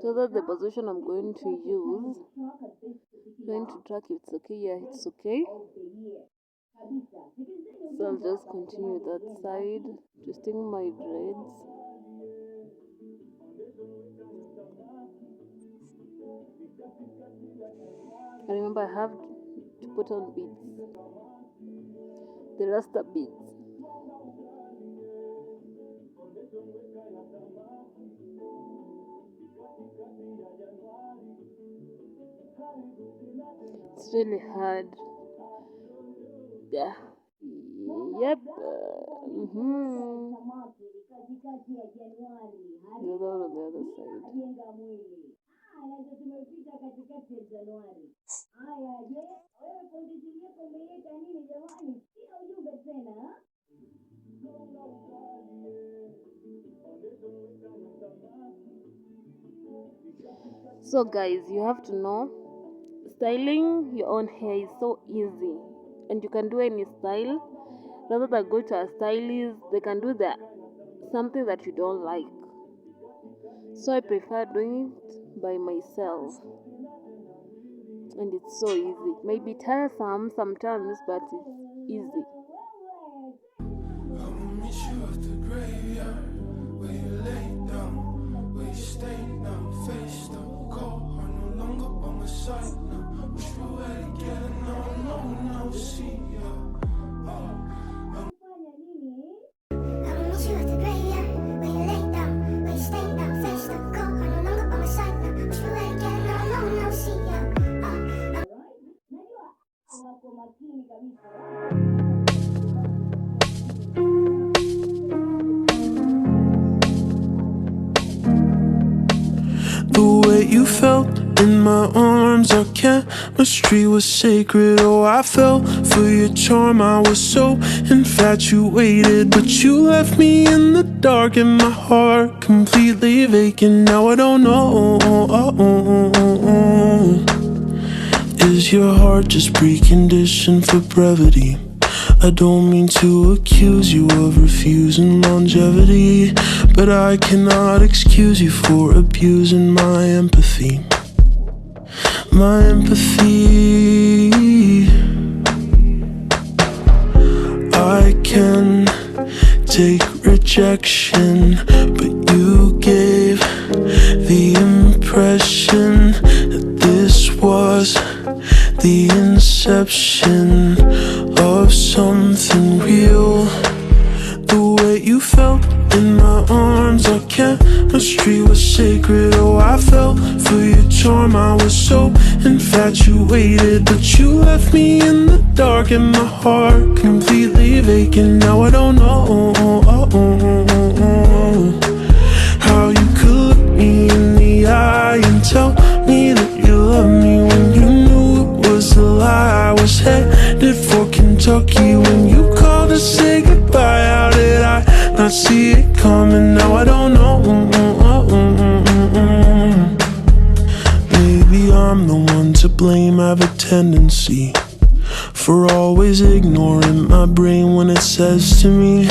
So that's the position I'm going to use. Trying to track if it's okay. Yeah, it's okay. So I'll just continue that side, twisting my dreads. And remember, I have to put on beads, the rasta beads. It's really hard. Yeah. Yep. The other on the other side. So guys, you have to know, styling your own hair is so easy, and you can do any style rather than go to a stylist. They can do that something that you don't like. So I prefer doing it by myself, and it's so easy. It may be tiresome sometimes, but it's easy. The way you felt in my arms, our chemistry was sacred. Oh, I fell for your charm, I was so infatuated. But you left me in the dark and my heart completely vacant. Now I don't know, is your heart just preconditioned for brevity? I don't mean to accuse you of refusing longevity, but I cannot excuse you for abusing my empathy. My empathy. I can take rejection, but you gave the impression that this was the inception of something real. The way you felt in my arms, our chemistry was sacred. Oh, I fell for your charm, I was so infatuated. But you left me in the dark and my heart completely vacant. Now I don't know how you could look me in the eye and tell me that you love me when you knew it was a lie. I was headed for Kentucky when you called to say goodbye. How did I not see it coming? Now I don't know. Maybe I'm the one to blame. I have a tendency for always ignoring my brain when it says to me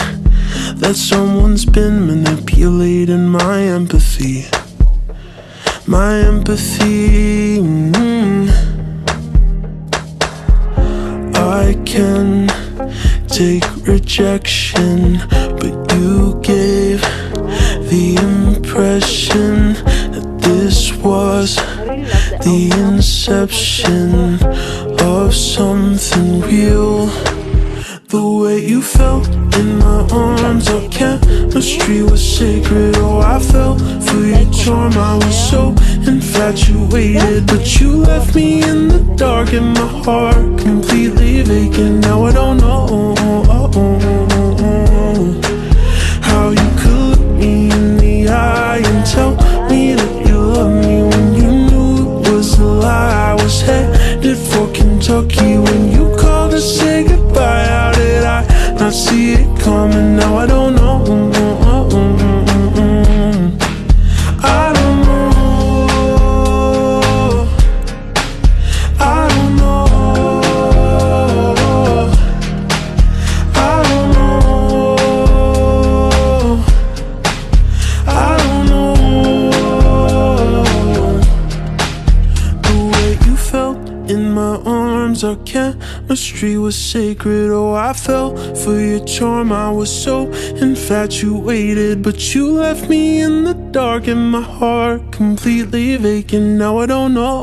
that someone's been manipulating my empathy. My empathy. I can take rejection, but you gave the impression that this was the inception of something real. The way you felt in my arms, our chemistry was sacred. Oh, I fell for your charm, I was so infatuated. But you left me in the dark and my heart completely vacant. Now I don't know how you could look me in the eye and tell me that you love me when you knew it was a lie. I was headed for Kentucky when you called to say goodbye. How did I not see it coming? Now I don't know. I don't know. I don't know. arms, our chemistry was sacred. Oh, I fell for your charm, I was so infatuated. But you left me in the dark and my heart completely vacant. Now I don't know